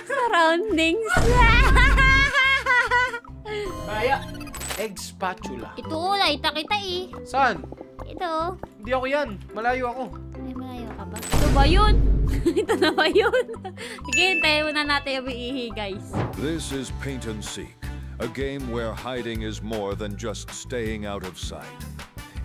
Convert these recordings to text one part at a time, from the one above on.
Surroundings. Maya. Egg spatula. Ito, nakita kita eh. Saan? Ito. Hindi ako yan. Malayo ako. Ay, malayo ka ba? Ito ba yun? Ito na ba yun? Sige, hintayin muna natin yung iihi, guys. This is Paint and Seek, a game where hiding is more than just staying out of sight.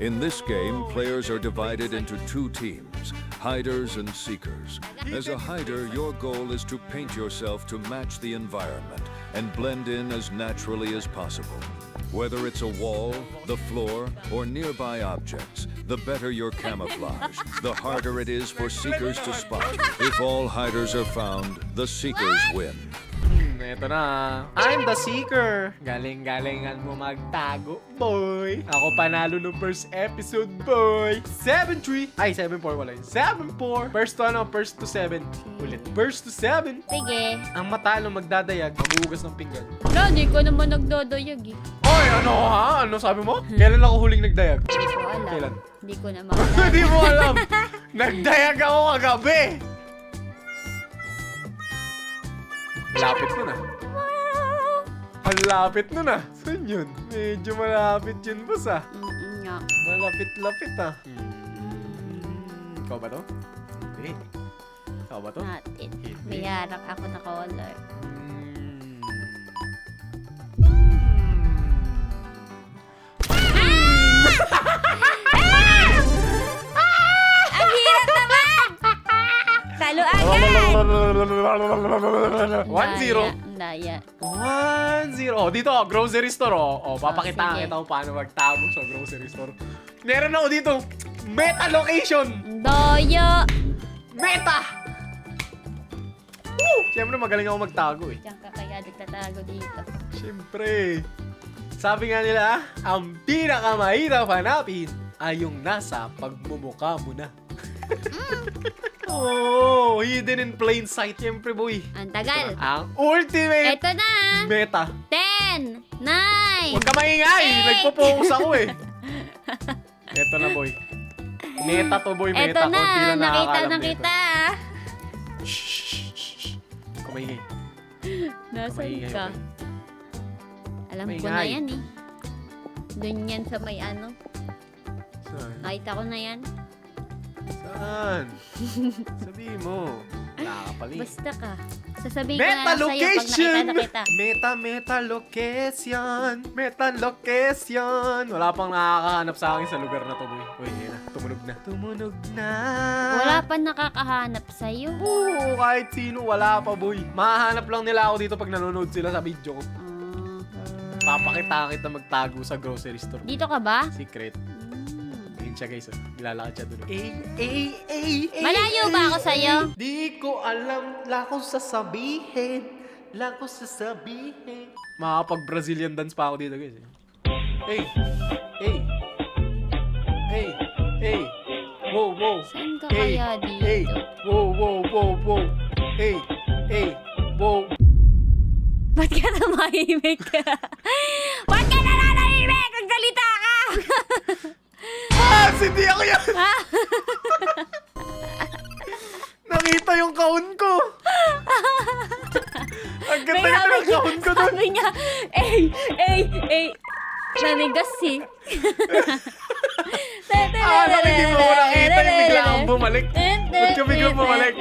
In this game, players are divided into two teams, hiders and seekers. As a hider, your goal is to paint yourself to match the environment and blend in as naturally as possible. Whether it's a wall, the floor, or nearby objects, the better your camouflage, the harder it is for seekers to spot. If all hiders are found, the seekers win. Eto na. I'm the seeker. Galing-galingan mo magtago, boy. Ako panalo ng first episode, boy. 7-3. Ay, 7-4 wala yun. 7-4. First to 7. Ulit. First to 7. Sige. Ang matalo magdadayag, maghuhugas ng pinggan. Wala, hindi ko naman nagdodoyag eh. Oy, ano ha? Ano sabi mo? Kailan ako huling nagdayag? Hindi ko alam. Kailan? Hindi ko naman alam. Hindi mo alam. Nagdayag ako kagabi. Lapit mo na. Ang lapit mo na. Saan yun? Medyo malapit yun, boss ah. Nga. Malapit-lapit ah. Ikaw ba to? Hindi. Ikaw ba to? Not it. Hindi. May harap ako na color. Ang hirap naman! Talo agad! 1-0. Ang daya. 1-0. Oh, dito, grocery store. Oh, papakitaan sige. kita kung paano magtago sa grocery store. Meron ako dito. Meta location. Ang daya! Meta! Woo! Siyempre, magaling ako magtago eh. Diyan ka kaya nagtatago dito. Siyempre. Sabi nga nila, ang pinakamahirap hanapin ay yung nasa pagmumukha mo na. Oh, hidden in plain sight. Siyempre, boy. Ang tagal. Ang ultimate Eto na! meta. 10, 9, Huwag ka maingay. Eight. Nagpo-focus ako eh. Eto na, boy. Meta to, boy. Meta. Eto na, Konti lang nakita nakakaalam na nito. kita. Shh. Huwag ka maingay. Nasaan Maingay, ka? okay. Alam ko na Maingay. yan eh. Doon yan sa may ano. Saan? Nakita ko na yan. Saan? Sabihin mo. Nakakapali. Basta ka. Sasabihin ko na Meta lang sa'yo pag location! nakita na kita. Meta location! Meta location! Wala pang nakakahanap sa akin sa lugar na to, boy. Uy, yun na. Tumunog na. Tumunog na! Wala pa nakakahanap sa'yo. Oo, kahit sino, wala pa, boy. Mahahanap lang nila ako dito pag nanonood sila sa video ko. Papakita kita magtago sa grocery store. Dito ka ba? Secret. Mm. Ayun siya, guys. Nilalakad siya doon. Malayo ba ako sa'yo? Di ko alam, lako sasabihin. Makapag-Brazilian dance pa ako dito, guys. Hey. Wow. Saan ka kaya dito? Wow. Hey. Wow. Ba't ka namahimik ka? Ba't ka nananahimik? Nagsalita ka! Hindi ako yan! Nakita yung kahon ko! Ang ganda ng kahon ko doon! Sabi niya, nanigas eh. Ano, hindi mo ako nakita yung bigla akong bumalik. Ba't ka biglang bumalik?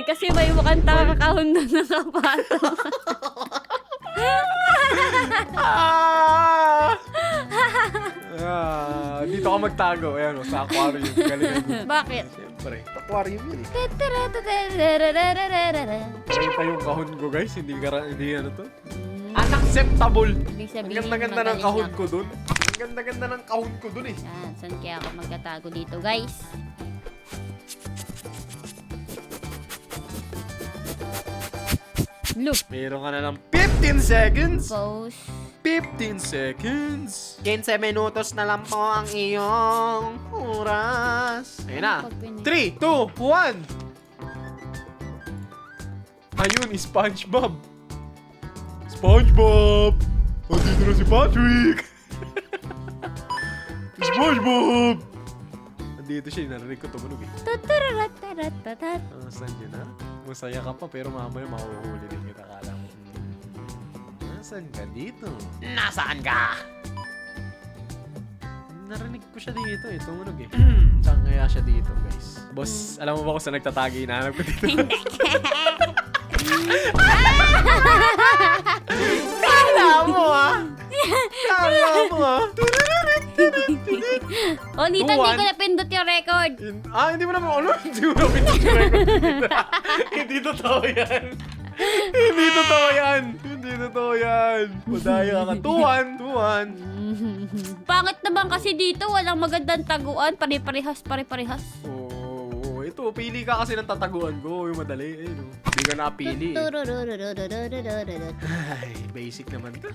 Kasi may mukhang takakahon doon ng kapato. Dito ka magtago. Ayan, sa aquarium. Galing mo. Bakit? Siyempre. Aquarium yun eh. Nakita yung kahon ko, guys. Hindi ano to. Unacceptable. Ibig Ang sabihin, ganda-ganda ng magaling kahon ako. ko dun. Ang ganda-ganda ng kahon ko dun eh. Yan, saan kaya ako magtatago dito, guys? Look. Meron ka na ng 15 seconds. Pose. 15 seconds. 15 minutos na lang po ang iyong oras. Ayun na. 3, 2, 1. Ayun, SpongeBob. SpongeBob! Andito na si Patrick! SpongeBob! dito siya, narinig ko tumunog eh. Tutururutturutturut. Saan yun ha? Masaya ka pa pero mamaya mahuhuli din kita, kala mo. Nasaan ka dito? Nasaan ka? Narinig ko siya dito eh, tumunog eh. Saan kaya siya dito, guys? Boss, alam mo ba kung saan nagtatagi? Hinahanap ko dito. Kala mo ah! Kala mo ah! Oh, Nito, hindi ko napindot yung record. Hindi mo naman, ano? Hindi mo naman yung record. Hindi totoo yan. Hindi totoo yan. Hindi totoo yan. Madaya ka. 2-1. Pangit naman kasi dito, walang magandang taguan. Pare-parehas. Oo, ito. Pili ka kasi ng tataguan ko. Yung madali. Hindi ka napili. Ay, basic naman to.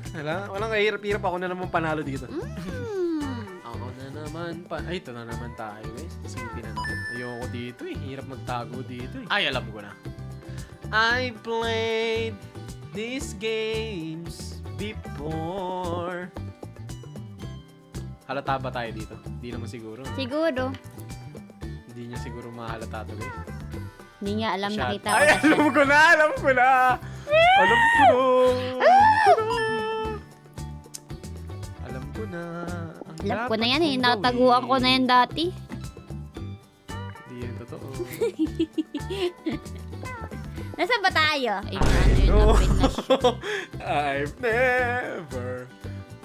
Walang kahirap-hirap. Ako na naman panalo dito. Ako na naman pa. Ay, ito na naman tayo, guys. Isipin na naman. Ayoko dito eh. Hirap magtago dito eh. Ay, alam ko na. I played these games before. Halata ba tayo dito? Hindi naman siguro. Siguro. Hindi niya siguro mahalata to, guys. Hindi niya alam, Shot. nakita ko Ay, na siya. alam ko na! Alam ko na! Alam ko na! Alam ko na yan eh. Nataguan ko na yan dati. Hindi yan totoo. Nasaan ba tayo? Ay, I ano know. yun? Finish. I've never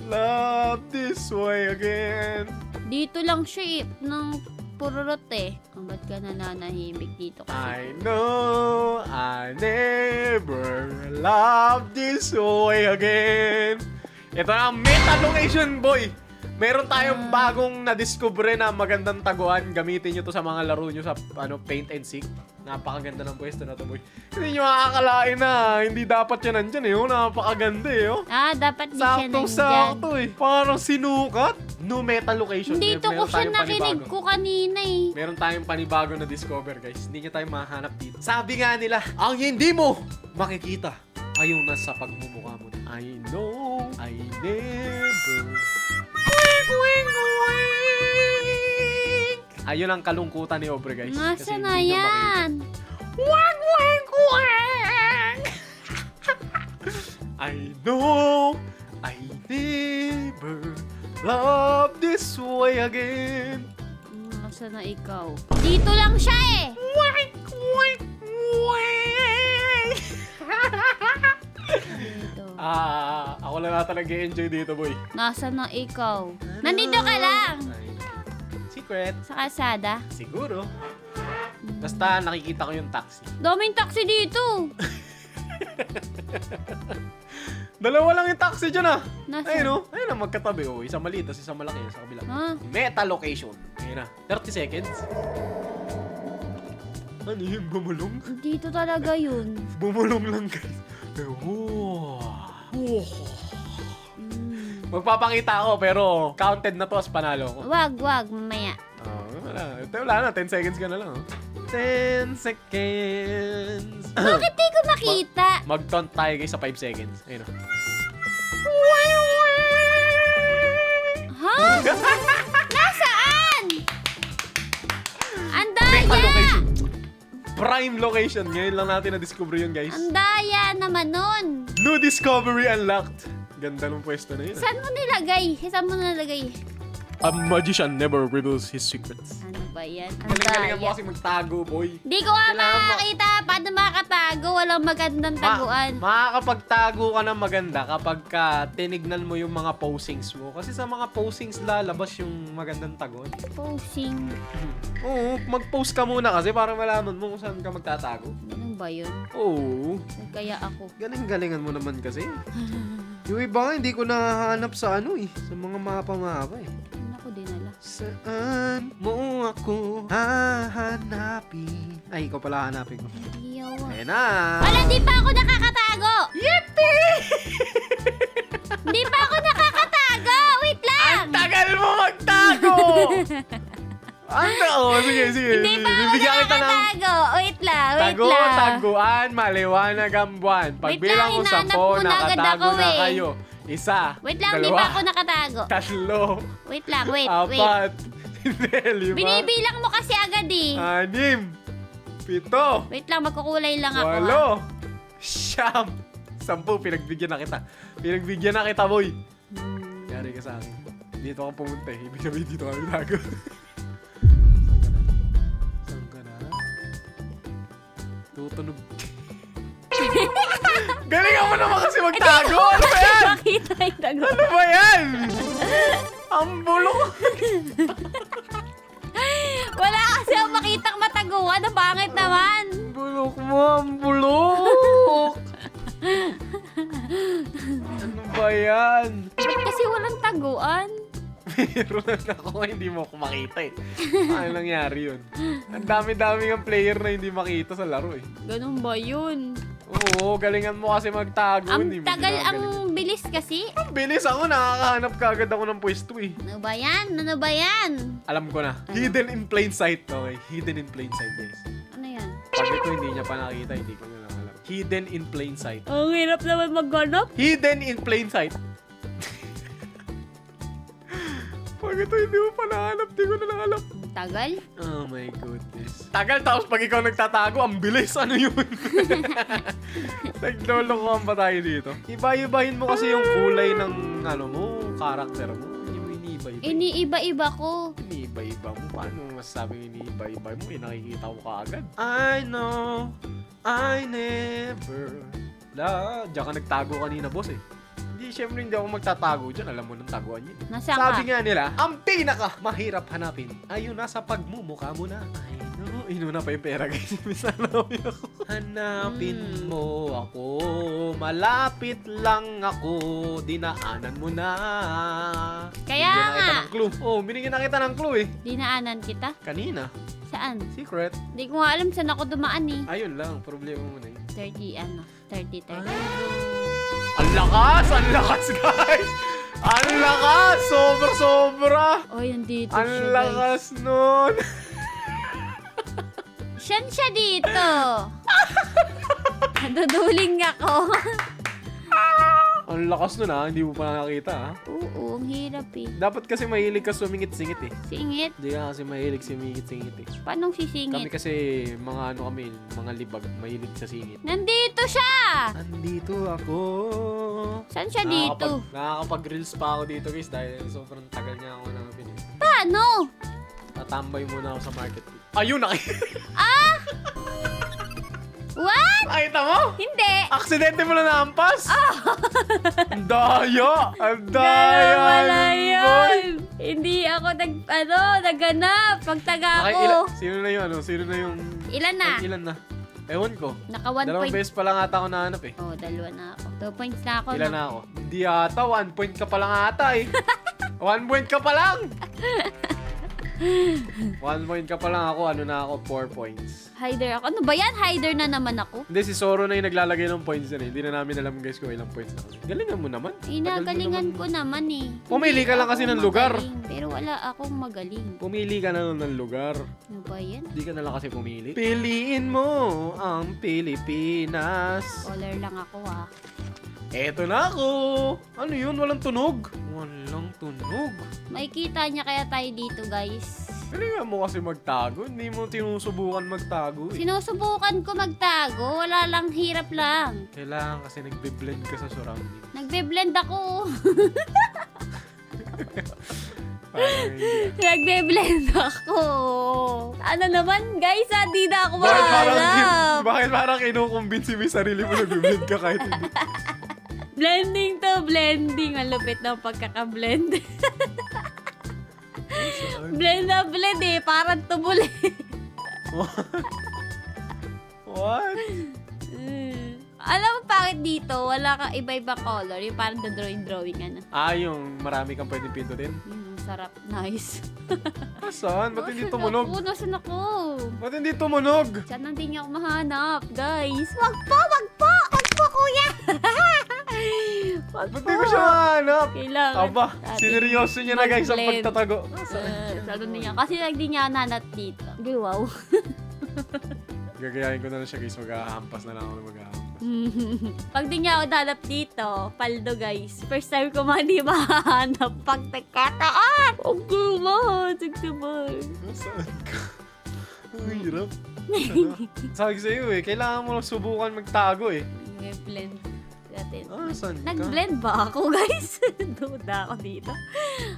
loved this way again. Dito lang siya eh. Nang pururot eh. Oh, ba't ka nananahimik dito kasi? I know I never loved this way again. Ito na ang meta location, boy. Meron tayong bagong na-discover na magandang taguan. Gamitin nyo to sa mga laro nyo sa paint and seek. Napakaganda ng pwesto na to, boy. Hindi nyo makakalain na hindi dapat yan nandyan eh. Napakaganda eh. Dapat di siya nandyan. Sakto eh. Parang sinukat. No meta location. Dito ko Meron siya tayong nakinig panibago. ko kanina eh. Meron tayong panibago na discover, guys. Hindi nyo tayo mahanap dito. Sabi nga nila, ang hindi mo makikita ay yung nasa pagmumukha mo. I know I never. Ayun ang kalungkutan ni Obre, guys. Nasa Kasi na hindi nyo yan? I know I never love this way again. Nasa na ikaw? Dito lang siya eh. Dito. Ako lang nata nag-enjoy dito, boy. Nasa na ikaw? Nandito ka lang. Secret. Sa kalsada. Siguro. Basta nakikita ko yung taxi. Daming taxi dito. Dalawa lang yung taxi dyan ah. Nasaan? Ayun no? Ayun na, magkatabi. Oh. Isang maliit, tapos isang malaki. Sa kabila. Ha? Meta location. Ayun na. 30 seconds. Ano yung bumulong? Dito talaga yun. Bumulong lang, guys. Wow. Magpapakita ako, pero counted na to as panalo ko. Wag, mamaya. Wala na. 10 seconds ka na lang. 10 seconds. Bakit di ko makita? Mag-taunt tayo, guys, sa 5 seconds. Ayun o. Ha? Nasaan? Ang Meta daya! location. Prime location. Ngayon lang natin na-discover yun, guys. Ang daya naman nun. New discovery unlocked. Ganda ng pwesto na yun. Saan mo nilagay? Saan mo nilagay? A magician never reveals his secrets. Ano ba yan? Ang Galing-galingan mo daya. kasi magtago, boy. Di ko nga Kailangan mo- makakita. Paano makakatago? Walang magandang taguan. Makakapagtago ka ng maganda kapag ka tinignan mo yung mga postings mo. Kasi sa mga postings lalabas yung magandang tagon. Posing. Oo, mag-post ka muna kasi para malaman mo kung saan ka magtatago. Ganun ba yun? Oo. Kaya ako. Galing-galingan mo naman kasi. Yung iba nga, hindi ko nahahanap sa sa mga mapa-mapa eh. Ano ko dinala? Saan mo ako hahanapin? Ay, ikaw pala hanapin mo. Iyaw. Ayan na! Wala, di pa ako nakakatago! Yippee! Di pa ako nakakatago! Wait lang! Ang tagal mo magtago! Sige. Hindi pa ako Bibigyan kita ng nakakatago! Wait lang. taguan, maliwanag ang buwan. Pagbilang ko hinahanap 10, mo na agad nakatago ako na eh. kayo. Isa, Wait lang, di pa ako nakatago. tatlo, Wait lang, wait. apat, Hindi, 5. Binibilang mo kasi agad eh. 6. 7. Wait lang, magkukulay lang ako. Ha? 8. 10. Pinagbigyan na kita. Pinagbigyan na kita, boy. Hmm. Yari ka sa akin. Dito ka pumunta eh. Ibig sabihin dito kami tago. Saan ka na? Tutunog. Galingan mo naman kasi magtago! Ano ba yan? Makita yung tago. Ano ba yan? Ang bulok. Wala kasi ako makitang mataguan. Ang pangit naman. Bulok mo, ang bulok. Ano ba yan? Ba't kasi walang taguan? Meron na ako, hindi mo ako makita eh. Ano nangyari yun? Ang dami-dami ng player na hindi makita sa laro eh. Ganun ba yun? Oo, galingan mo kasi magtago. Ang hindi mo tagal, ginagaling. ang bilis kasi. Ang bilis ako, nakakahanap ka agad ako ng pwesto eh. Ano ba yan? Ano ba yan? Alam ko na. Hidden in plain sight. Okay, hidden in plain sight guys. Ano yan? Pag ito hindi niya pa nakita, hindi ko na lang alam. Hidden in plain sight. Ang hirap naman maghanap. Hidden in plain sight. Pag ito hindi mo pa nahanap, di ko na lang alam. Ang tagal. Oh my goodness. Tagal, tapos pag ikaw nagtatago, ang bilis. Ano yun? Naglolokohan pa tayo dito. Iba-ibahin mo kasi yung kulay ng ano mo, karakter mo. Hindi mo iniiba-iba. Iniiba-iba ko. Iniiba-iba mo. Paano masasabing iniiba-iba mo? Nakikita ko kaagad. I know, I never. Diyan ka nagtago kanina, boss eh. Hindi, syempre hindi ako magtatago dyan. Alam mo nang taguan yun. Nasaan Sabi ka? nga nila, ang pinaka mahirap hanapin ay yung nasa pagmumukha mo na. Ay, no. Inuna pa yung pera guys. Misalawi ako. Hanapin mo ako. Malapit lang ako. Dinaanan mo na. Kaya Binigyan na nga. kita ng clue. Oh, binigyan na kita ng clue eh. Dinaanan kita? Kanina. Saan? Secret. Hindi ko nga alam saan ako dumaan eh. Ayun lang. Problema mo na yun. 30. Ang lakas! Ang lakas guys! Ang lakas! Sobra-sobra! Oy, nandito Ang siya, lakas nun! guys. Siya dito. Naduduling ako. Ang lakas nun ha, hindi mo pa nakakita ha. Oo, ang hirap eh. Dapat kasi mahilig ka sumingit-singit eh. Singit. Hindi ka kasi mahilig sumingit-singit eh. Paano Kami sisingit? kasi mga ano kami, mga libag, mahilig sa singit. Nandito siya! Andito ako. Saan siya dito? Nakakapag-reels pa ako dito guys dahil sobrang tagal niya ako hanapin eh. Paano? Tatambay muna ako sa market. Ayun, What? nakita mo? Hindi. Aksidente mo na naampas? Ang daya! Ang daya! Ganun pala boy! yun. Hindi ako naganap. Pagtaga Okay, ako. sino na yun? Sino na yung... Ilan na? Ay, ilan na? Ewan ko. Naka 1 Dalawang point. beses pa lang ata ako nahanap eh. Oh, 2 na ako. 2 points na ako. Ilan na ako? Hindi ata, 1 point ka pa lang ata eh. 1 point ka pa lang! 1 point ka pa lang ako, ano na ako, 4 points. Hider ako. Ano ba yan? Hider na naman ako. Hindi, si Zoro na yung naglalagay ng points na eh. Hindi na namin alam guys kung ilang points na kami. Galingan mo naman. Inagalingan ko naman eh. Pumili ka lang kasi ng lugar. Magaling, pero wala akong magaling. Pumili ka na ng lugar. Ano ba yan? Hindi ka na lang kasi pumili. Piliin mo ang Pilipinas. Caller lang ako ah. Eto na ako. Ano yun? Walang tunog? Walang tunog. Makikita niya kaya tayo dito guys. Galingan mo kasi magtago. Hindi mo tinusubukan magtago eh. Sinusubukan ko magtago. Wala lang, hirap lang. Kailangan kasi nagbe-blend ka sa surroundings. Nagbe-blend ako. Parang hindi. Nagbe-blend ako. Ano naman guys, di na ako Bakit mahanap. parang kinukumbinsi mo yung sarili mo nagbe-blend ka kahit hindi? Blending to blending. Ang lupit ng pagkaka-blend. Blend na blend eh. Parang tubol eh. What? Alam mo bakit dito wala kang iba-iba color? Yung parang drawing ano. Ah, yung marami kang pwedeng pindutin? Sarap. Nice. Saan? Ba't hindi tumunog? Nasaan ako? Ba't hindi tumunog? Sana hindi niya ako mahanap, guys. Wag po, kuya. Wag Ba't po. di ko siya mahanap? Kailangan. Aba, natin sineryoso niya na guys ang mag-blend. pagtatago. Salo niya. Kasi hindi niya nanat dito. Okay, wow. Gagayahin ko na lang siya guys. Maghahampas na lang ako ng maghahampas. Pag di niya ako nanap dito, paldo guys. First time ko man di mahanap pag nagkataan. Ang guma, tigtibay. Saan ka? Ang hirap. Sabi ko sa'yo eh, kailangan mo lang subukan magtago eh. Blend natin. Saan ka? Nag-blend ba ako guys? Duda ako dito.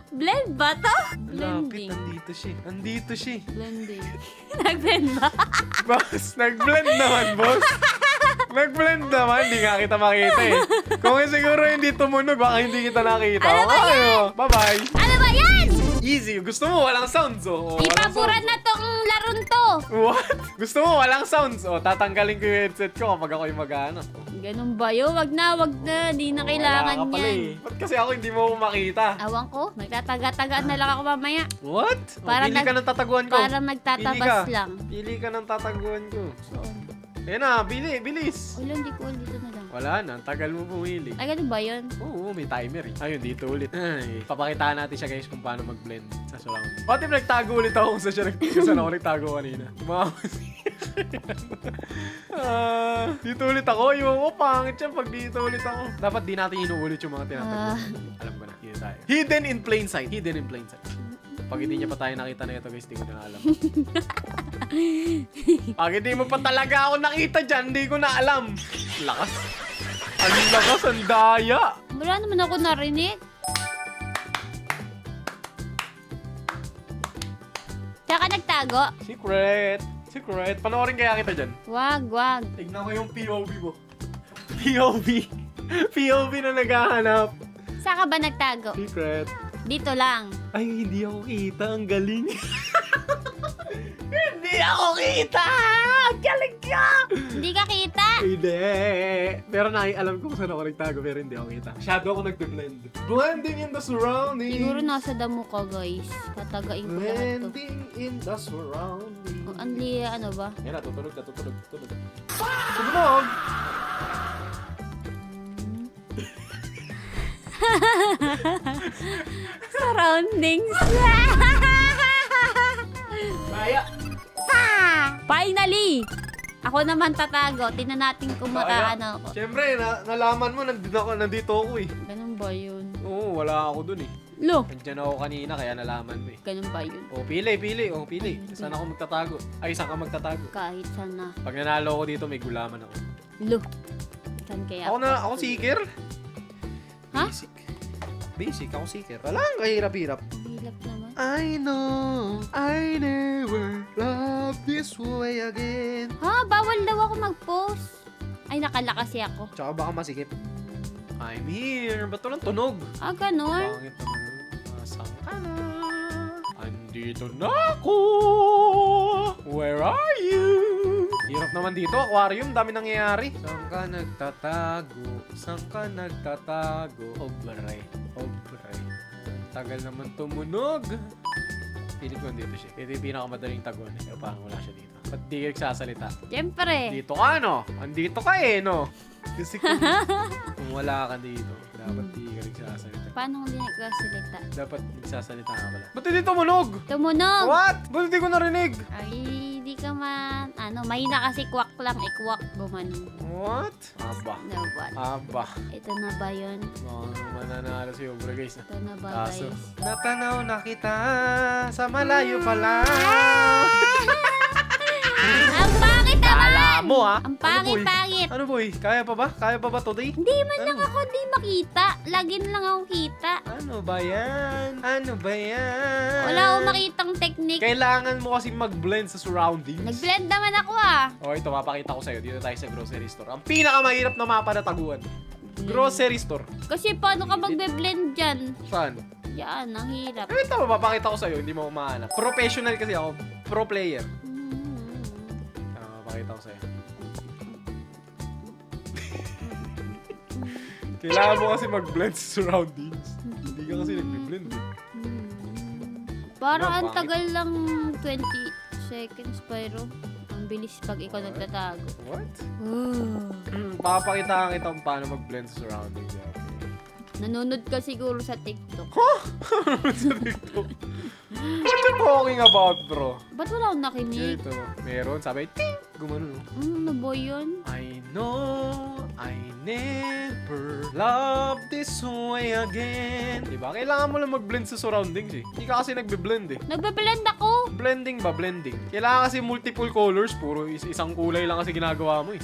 Blend ba to? Lapit, Blending. nandito siya. Andito siya. Blending. Nag-blend ba? Boss, nag-blend naman, boss. Nag-blend naman, hindi nga kita makita eh. Kung siguro hindi tumunog, baka hindi kita nakita. Ano ba yan? Bye-bye. Ano ba yan? Easy. Gusto mo walang sounds, oh. Walang Ipaburan sounds, na tong laron to. What? Gusto mo walang sounds? Oh, tatanggalin ko yung headset ko kapag ako yung mag-ano. Ganun ba yun? Wag na. Di na kailangan Wala ka pala yan. eh. Ba't kasi ako hindi mo makita? Awan ko. Magtataga-tagaan na lang ako mamaya. What? Para Pili ka ng tataguan ko. Para magtatabas lang. Pili ka ng tataguan ko. Saan? Ayan na, bilis. Wala, hindi ko. Dito na lang. Wala na, ang tagal mo pumili. Ay, ganun ba yun? Oo, may timer eh. Ayun, dito ulit. Ay, papakitaan natin siya guys kung paano mag-blend sa surround. Pati nagtago ulit ako kung saan ako nagtago kanina. Dito ulit ako. Yung pangit siya pag dito ulit ako. Dapat di natin inuulit yung mga tinatago. Alam ko na, dito tayo. Hidden in plain sight. Hidden in plain sight. Pag hindi niya pa tayo nakita na ito guys, di ko na alam. Pag hindi mo pa talaga ako nakita dyan, di ko na alam. Lakas. Ang lakas, ang daya. Wala naman ako narinig. Tsaka nagtago. Secret. Panoorin kaya kita dyan. Wag. Tignan ko yung POV mo. POV na naghahanap. Saan ka ba nagtago? Secret. Dito lang. Ay, hindi ako kita. Ang galing. Hindi ako kita! Ang galing ka! Hindi ka kita. Hindi. Pero alam ko kung saan ako nagtago, pero hindi ako kita. Masyado ako nagbe-blend. Blending in the surroundings. Siguro nasa damo ka guys. Tatagain ko lahat to. Blending in the surroundings. Oh, Anli, ano ba? Yan na, tutunog. Tutunog! Surroundings. Kaya! Finally! Ako naman tatago. Tingnan natin kung makaano ako. Siyempre, nalaman mo, nandito ako eh. Ganun ba yun? Oo, wala ako dun eh. Lo! Nandiyan ako kanina, kaya nalaman mo eh. Ganun ba yun? Oh, pili. Saan ako magtatago? Ay, saan ka magtatago? Kahit sana. Pag nanalo ako dito, may gulaman ako. Lo! Saan kaya? Ako seeker. Ha? Basic, ako seeker. Walang kahirap-hirap. Hilap naman. I know I never love this way again. Ha? Bawal daw ako mag-post. Ay, nakala kasi ako. Tsaka baka masikip. I'm here. Ba't walang tunog? Ah, ganun? Pangit naman. Nasaan ka na? Andito na ako. Where are you? Hirap naman dito. Aquarium. Dami nangyayari. Saan ka nagtatago? Obre. Tagal naman tumunog. Pilit ko dito siya. Ito yung pinakamadaling taguan. Pero parang wala siya dito. Ba't di ka nagsasalita? Siyempre. Dito ka, no? Andito ka eh, no? Kasi kung wala ka dito, dapat di ka nagsasalita. Paano kung di nagkasalita? Dapat nagsasalita ka pala. Ba't hindi tumunog? Tumunog! What? Ba't hindi ko narinig? Ay, di ka man... mahina kasi kwak lang. Kwak gumanon. What? Aba. No, what? Aba. Ito na ba yun? Mananalo si Obra, guys. Ito na ba, Kaso, guys? natanaw na kita sa malayo pa lang. Ang pangit Kala naman! mo, ha? Ang pangit-pangit! Ano, boy? Kaya pa ba? Kaya pa ba today? Hindi man Ano? lang ako di makita. Lagi na lang ako kita. Ano ba yan? Wala akong makitang technique. Kailangan mo kasi mag-blend sa surroundings. Nag-blend naman ako ah. O, ito, mapakita ko sa'yo. Dito tayo sa grocery store. Ang pinakamahirap na mapa na taguan. Grocery store. Kasi paano ka magbe-blend dyan? Saan? Yan, ang hirap. Eh, ito, mapakita ko sa'yo. Hindi mo mahanap. Professional kasi ako. Pro player. Mapakita ko sa'yo. Kailangan mo kasi mag-blend sa surroundings. Hindi ka kasi nag-blend eh. Parang ang Bakit? tagal lang 20 seconds, pero ang bilis pag ikaw nagtatago. What? Papakitaan kita kung paano mag-blend sa surroundings. Okay. Nanonood ka siguro sa TikTok. Sa TikTok. What you talking about, bro? Ba't wala akong nakinig? Dito, meron, sabi, ting! gumano, no? Ano ba yun? I know I never love this way again. Diba? Kailangan mo lang mag-blend sa surroundings eh. Hindi ka kasi nagbe-blend eh. Nagbe-blend ako. Blending ba? Blending. Kailangan kasi multiple colors. Puro isang kulay lang kasi ginagawa mo eh.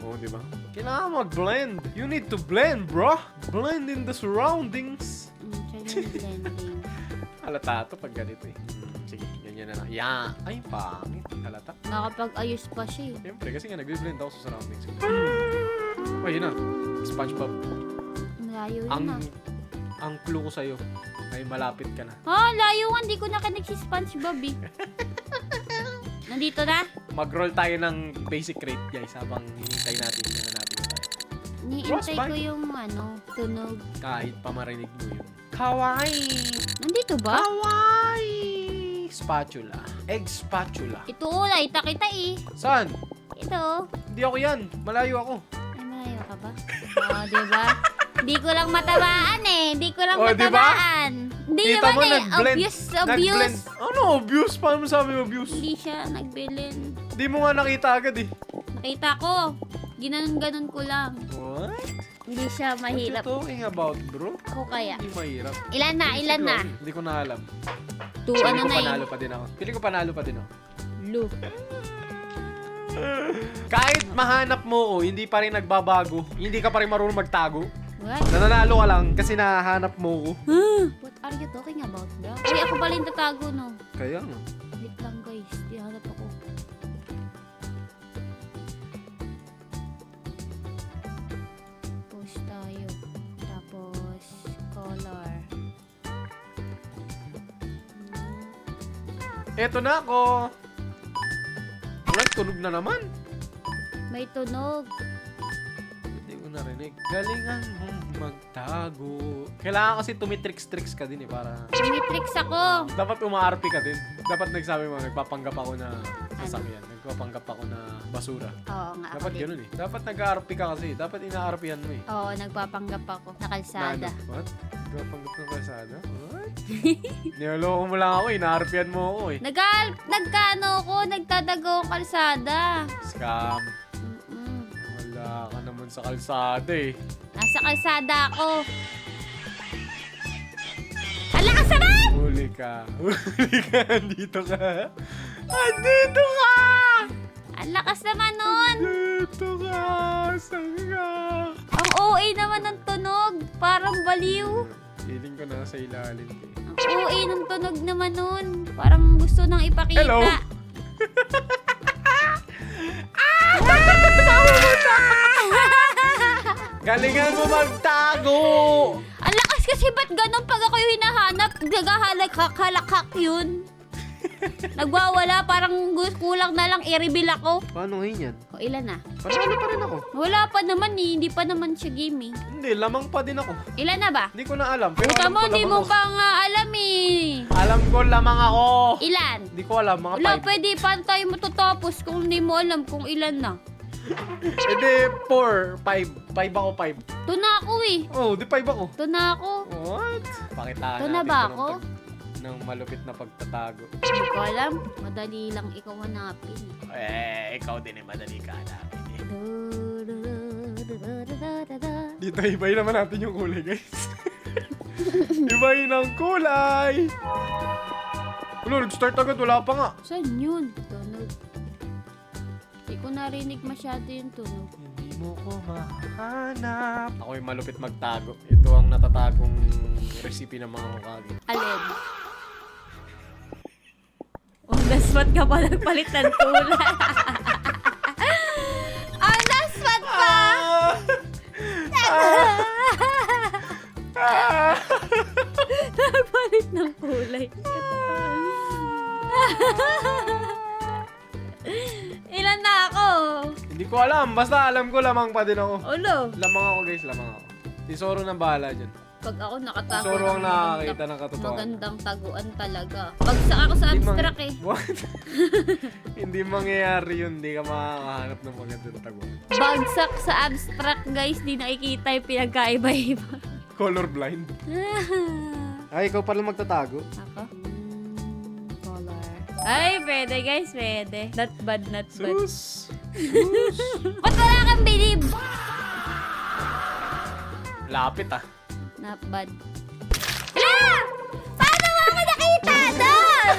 Oo, diba? Kailangan mag-blend. You need to blend, bro. Blend in the surroundings. Try na blending. Halata to pag ganito eh. Sige, ganyan na lang. Yeah. Ay, pangit. Halata. Nakapag-ayos pa siya eh. Siyempre, kasi nga nagbe-blend ako sa surroundings. Oh, yun na. SpongeBob. Malayo yun Ang, ah. ang clue ko sa'yo ay malapit ka na. Ha, layo nga. Hindi ko nakinig si SpongeBob eh. Nandito na? Mag-roll tayo ng basic rate, guys, habang hinintay natin yung natin na tayo. Niintay Frostbite. ko yung tunog. Kahit pa marinig mo yun. Kawaii! Nandito ba? Kawaii! Spatula. Egg spatula. Ito ulay, kita eh. Saan? Ito. Hindi ako yan. Malayo ako. Ay, malayo ka ba? Oo, diba? Hindi ko lang matabaan eh. Hindi ko lang Oh, diba? matabaan. Hindi Kita naman mo, eh. nag-blend. Obvious. Nag-blend. Ano obvious? Paano mo sabi obvious? Hindi siya nagbilin. Hindi mo nga nakita agad eh. Nakita ko. Ginanon-ganon ko lang. What? Hindi siya What you mahirap. talking about, bro? Ako kaya. Hindi mahirap. Ilan na? Ilan na? Hindi ko na alam. Two, Piling ano ko na panalo yun? pa din ako. Piling ko panalo pa din ako. Lu. Kahit mahanap mo ko, hindi pa rin nagbabago. Hindi ka pa rin marunong magtago. What? Nananalo ka lang kasi nahanap mo ko. What are you talking about, bro? Ay, ako pala yung tatago, no? Kaya nga. Wait lang, guys. Di hanap ako. Post tayo. Tapos, color. Eto na ako. Alright, tunog na naman. May tunog. Hindi ko narinig. Galingan mong magtago. Kailangan kasi tumitricks-tricks ka din eh para... Tumitricks ako. Dapat umaarpi ka din. Dapat nagsabi mo, nagpapanggap ako na sasakyan. Nagpapanggap ako na basura. Oo nga. Dapat ako din. ganun eh. Dapat nag-aarpi ka kasi. Dapat inaarpihan mo eh. Oo, nagpapanggap ako. Na kalsada. Na ano? What? Nagpapanggap ng kalsada? What? Niloloko mo lang ako eh. Inaarpihan mo ako eh. Nagkano ko, nagtadago ang kalsada. Scam. Mm-mm. Wala ka naman sa kalsada eh. Nasa kalsada ako. Ang lakas naman! Huli ka. Huli ka. Andito ka. Andito ka! Ang lakas naman nun! Andito ka. Saan ka? Ang OA naman ng tunog. Parang baliw. Feeling ko nasa ilalim ka eh. Ang OA ng tunog naman nun. Parang gusto nang ipakita. Hello? Galingan mo magtago! Ang lakas kasi ba't ganun pag ako yung hinahanap? Naghahalak yun. Nagwawala, parang kulang na lang i-reveal ako. Paano ngayon yan? O, ilan na? Panalo pa rin ako. Wala pa naman eh. Hindi pa naman siya game eh. Hindi, lamang pa din ako. Ilan na ba? Hindi ko na alam. Pero Puta alam mo, ko hindi lamang mo ako. pa nga alam eh. Alam ko lamang ako. Ilan? Hindi ko alam, mga Wala, 5. pwede. Paano tayo matatapos kung hindi mo alam kung ilan na? Hindi, 4, 5. 5 ako, 5. Ito na ako eh. Oh, di 5 ako. Ito na ako. What? Pakitaan Ito natin na ba ito ako? ng malupit na pagtatago. Hindi ko alam. Madali lang ikaw hanapin. Ikaw din eh, madali ka hanapin eh. Da-da-da-da-da-da-da. Dito, ibayin naman natin yung kulay, guys. Ibayin ang kulay! Wala, nag-start agad. Wala pa nga. Saan yun? Tunog. Hindi ko narinig masyado yung tunog. Hindi mo ko mahanap. Ako yung malupit magtago. Ito ang natatagong recipe ng mga Hokage. Alin? On the spot ka pa nagpalit ng kulay. On the spot pa! Nagpalit ng kulay. Ilan na ako? Hindi ko alam. Basta alam ko lamang pa din ako. Ulo. Lamang ako, guys. Lamang ako. Si Zoro na bahala dyan. Pag ako nakatago Zoro ang ng nakakita ng katotohanan. magandang taguan talaga. Bagsak ako sa Hindi abstract eh. What? Hindi mangyayari yun. Hindi ka makakahanap ng magandang tago. Bagsak sa abstract guys, di nakikita yung pinagkaiba-iba. Colorblind. Ay, ikaw pala magtatago. Ako? Color. Ay, pwede guys, pwede. Not bad, not bad. Sus! Ba't wala kang bilib? Lapit ah. Not bad. Hala! Paano mo ako nakita doon?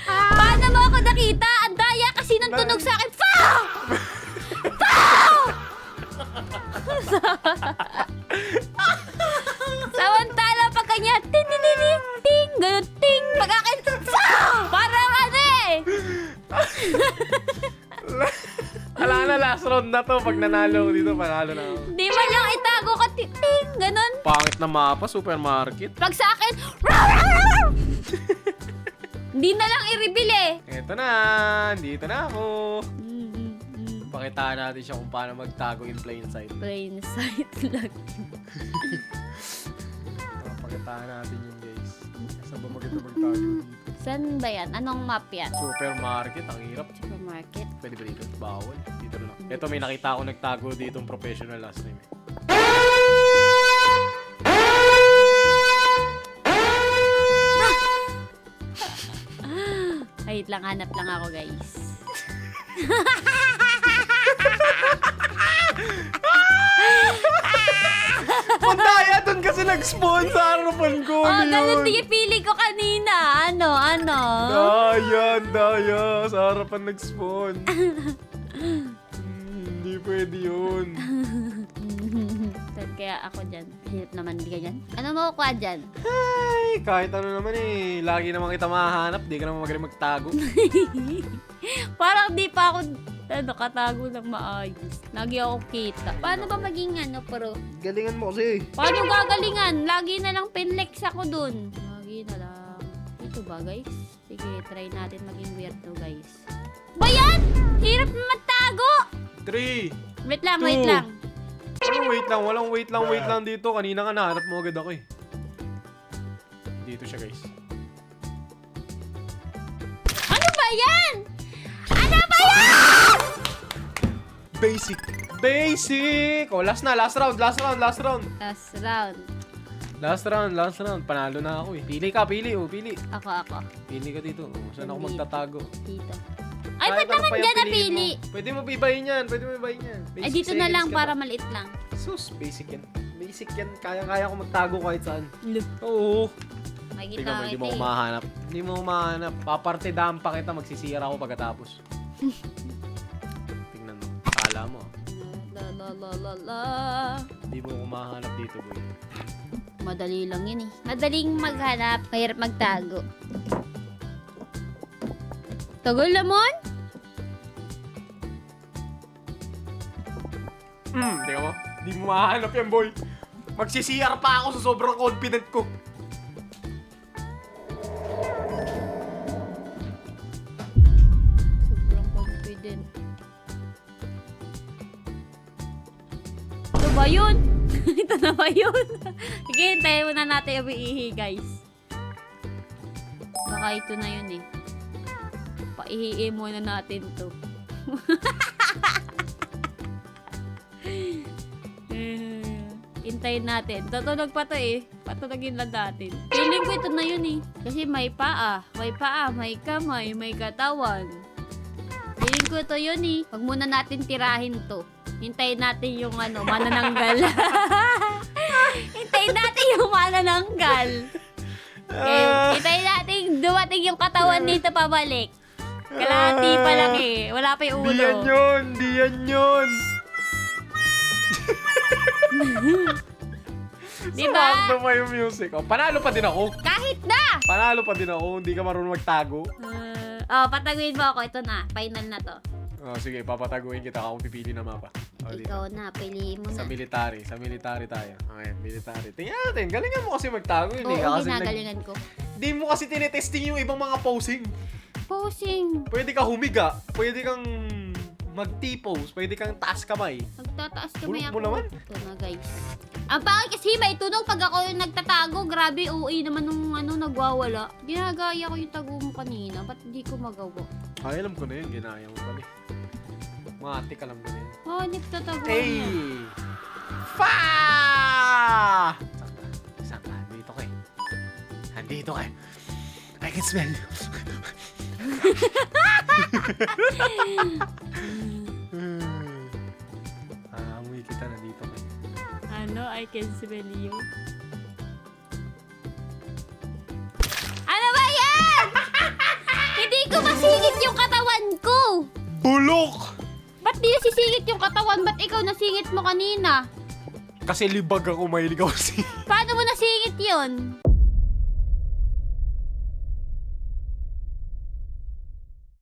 Paano mo ako nakita? Ang daya kasi nang tunog sa akin. Pow! Pow! Samantala pag kanya, ting, ting, ting, ting, ting, ganun, ting, pag akin, pow! Parang ano eh. Wala na, last round na to. Pag nanalo ko dito, panalo na ako. Di man lang itago ka, ting, ting, ganun. Pangit na mapa, supermarket. Pag sa akin, hindi na lang i-reveal eh. Eto na, dito na ako. Pakitaan natin siya kung paano magtago in plain sight. Plain sight lang. Pakitaan natin yun, guys. Saan ba maganda magtago dito? Saan ba yan? Anong map yan? Supermarket, ang hirap. Supermarket? Pwede ba dito? Bawal. Dito na lang. Ito, may nakita ako nagtago dito ng professional last time eh. Wait lang, hanap lang ako guys. Pandaya, dun kasi nag-spawn sa harapan ko. Oh, ano ganun yun? din pili ko kanina. Ano? Daya. Sa harapan nag-spawn. Hindi pwede yun. Kaya ako dyan. Hirap naman, di ka dyan. Ano makukuha dyan? Ay, kahit ano naman eh. Lagi naman kita mahanap. Di ka naman magaling magtago. Parang di pa ako katago ng maayos. Lagi ako kita. Paano ba maging ano, pro? Galingan mo kasi. Paano gagalingan? Lagi na lang pinlex ako dun. Lagi na lang. Ito ba, guys? Sige, try natin maging weirdo, guys. Ba yan? Hirap na magtago! 3. Wait lang, 2. wait lang. Walang wait lang dito. Kanina nga nahanap mo agad ako eh. Dito siya, guys. Ano ba yan? Ano ba yan? Basic. Oh, last round. Last round. Last round. Panalo na ako eh. Pili ka. Pili. Ako. Pili ka dito. Saan ako magtatago? Dito. Ay, Kahit ba't ano naman pa yung dyan piliin napili? mo. Pwede mo ibahin yan. Ay, dito na lang para maliit lang. Sus, basic yan. Kaya ko magtago kahit saan. Look. Oo. Makikita Tingnan mo, hindi mo ko mahanap. Hindi mo mahanap. Papartidahan pa kita, magsisira ako pagkatapos. Tingnan mo. Akala mo. La. Hindi mo ko mahanap dito, boy. Madali lang yun eh. Madaling maghanap, mahirap magtago. Tagal naman? Tingnan mo. Hindi mo mahanap yan, boy. Magsisiyar pa ako sa sobrang confident ko. Sobrang confident. Ito ba yun? Ito na ba yun? Sige, hintayin muna natin yung iihi, guys. Baka ito na yun eh. Paihiin muna natin to. Hintayin natin. Tutunog pa to eh. Patunogin lang natin. Feeling ko ito na yun eh. Kasi may paa, may kamay, may katawan. Feeling ko ito yun eh. Huwag muna natin tirahin to. Hintayin natin yung manananggal. Hintayin natin yung manananggal. Okay. Hintayin natin dumating yung katawan nito pabalik. Kalahati pa lang eh. Wala pa yung ulo. Di yan yun. Diba? Sakto pa yung music. Oh, panalo pa din ako. Kahit na! Hindi ka marunong magtago. Pataguin mo ako. Ito na. Final na to. Oh, sige, papataguin kita ako pipili na mapa. Oh, dito. Ikaw na. Piliin mo Sa na. military tayo. Okay, military. Tingnan natin, galingan mo kasi magtago. Hindi Oo, ka kasi ginagalingan ko. Di mo kasi tinetesting yung ibang mga posing. Posing. Pwede ka humiga, pwede kang mag-T-pose, pwede kang taas kamay. Nagtataas kamay Bulok ako. mo naman. Ito na, guys. Ang pangit kasi may tunog pag ako yung nagtatago. Grabe, OA naman nung nagwawala. Ginagaya ko yung tago mo kanina. Ba't hindi ko magawa? Ay, alam ko na yun, ginaya mo pala. Matik, alam ko na yun. Oh, hindi ko tatago Hey! niya. Fa! Saan ka? Dito ka eh. Andito ka. I can smell you. Amoy kita, nandito ka. Ano? I can smell you. Ano ba yan? Hindi ko masingit yung katawan ko. Bulok! Ba't di nasisingit yung katawan? Ba't ikaw nasingit mo kanina? Kasi libag ako, mahilig ako si... Paano mo nasingit yun?